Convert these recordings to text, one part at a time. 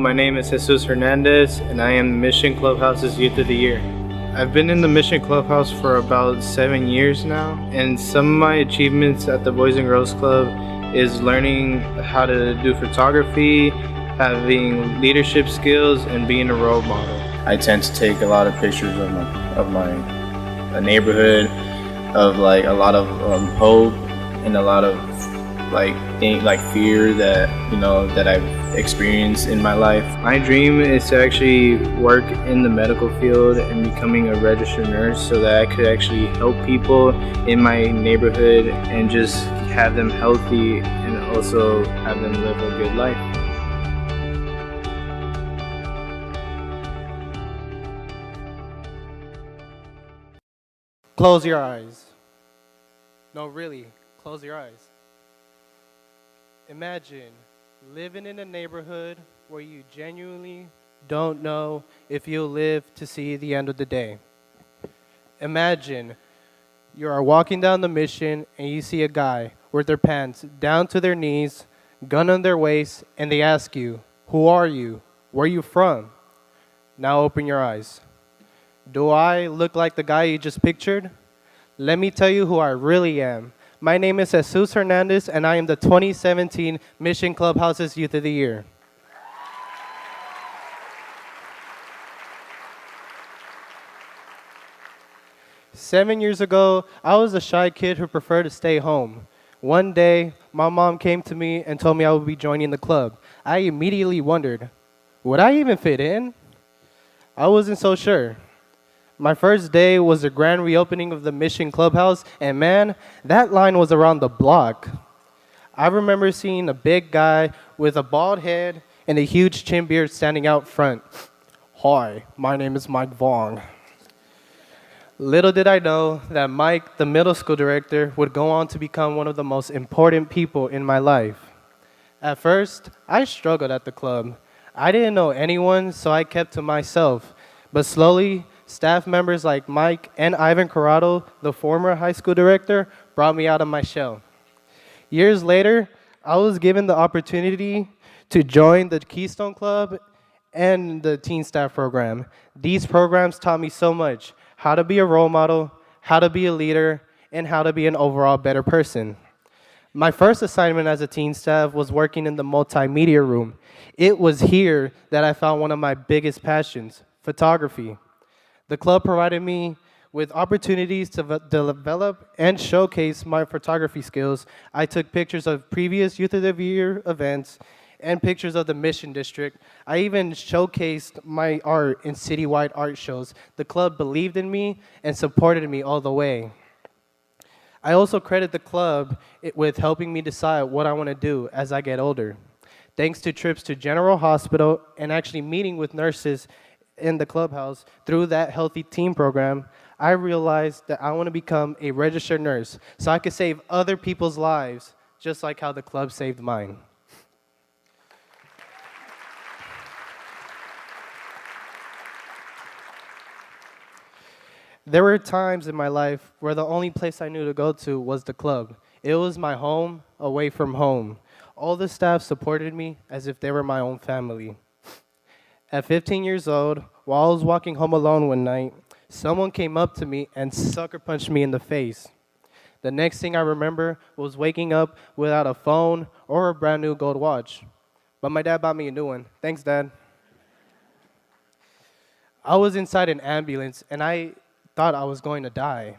My name is Jesus Hernandez, and I am Mission Clubhouse's Youth of the Year. I've been in the Mission Clubhouse for about 7 years now, and some of my achievements at the Boys and Girls Club is learning how to do photography, having leadership skills, and being a role model. I tend to take a lot of pictures of my neighborhood, of like a lot of hope and a lot of like fear that that I've experienced in my life. My dream is to actually work in the medical field and becoming a registered nurse so that I could actually help people in my neighborhood and just have them healthy and also have them live a good life. Close your eyes. No, really, close your eyes. Imagine living in a neighborhood where you genuinely don't know if you'll live to see the end of the day. Imagine you are walking down the Mission and you see a guy with their pants down to their knees, gun on their waist, and they ask you, "Who are you? Where are you from?" Now open your eyes. Do I look like the guy you just pictured? Let me tell you who I really am. My name is Jesus Hernandez, and I am the 2017 Mission Clubhouse's Youth of the Year. Seven years ago, I was a shy kid who preferred to stay home. One day, my mom came to me and told me I would be joining the club. I immediately wondered, would I even fit in? I wasn't so sure. My first day was the grand reopening of the Mission Clubhouse, and man, that line was around the block. I remember seeing a big guy with a bald head and a huge chin beard standing out front. "Hi, my name is Mike Vong." Little did I know that Mike, the middle school director, would go on to become one of the most important people in my life. At first, I struggled at the club. I didn't know anyone, so I kept to myself. But slowly, staff members like Mike and Ivan Corrado, the former high school director, brought me out of my shell. Years later, I was given the opportunity to join the Keystone Club and the Teen Staff Program. These programs taught me so much: how to be a role model, how to be a leader, and how to be an overall better person. My first assignment as a teen staff was working in the multimedia room. It was here that I found one of my biggest passions: photography. The club provided me with opportunities to develop and showcase my photography skills. I took pictures of previous Youth of the Year events and pictures of the Mission District. I even showcased my art in citywide art shows. The club believed in me and supported me all the way. I also credit the club with helping me decide what I want to do as I get older. Thanks to trips to General Hospital and actually meeting with nurses in the clubhouse through that Healthy Teen program, I realized that I want to become a registered nurse so I could save other people's lives, just like how the club saved mine. There were times in my life where the only place I knew to go to was the club. It was my home away from home. All the staff supported me as if they were my own family. At 15 years old, while I was walking home alone one night, someone came up to me and sucker punched me in the face. The next thing I remember was waking up without a phone or a brand new gold watch. But my dad bought me a new one. Thanks, Dad. I was inside an ambulance and I thought I was going to die.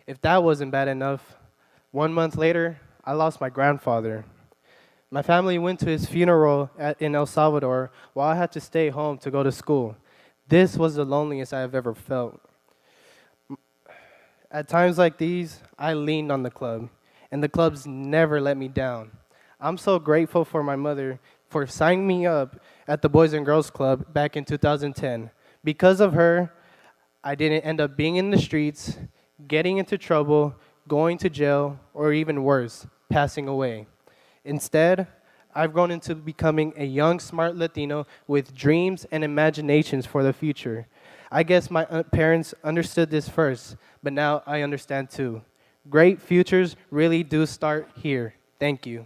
If that wasn't bad enough, 1 month later, I lost my grandfather. My family went to his funeral in El Salvador while I had to stay home to go to school. This was the loneliest I have ever felt. At times like these, I leaned on the club, and the clubs never let me down. I'm so grateful for my mother for signing me up at the Boys and Girls Club back in 2010. Because of her, I didn't end up being in the streets, getting into trouble, going to jail, or even worse, passing away. Instead, I've grown into becoming a young, smart Latino with dreams and imaginations for the future. I guess my parents understood this first, but now I understand too. Great futures really do start here. Thank you.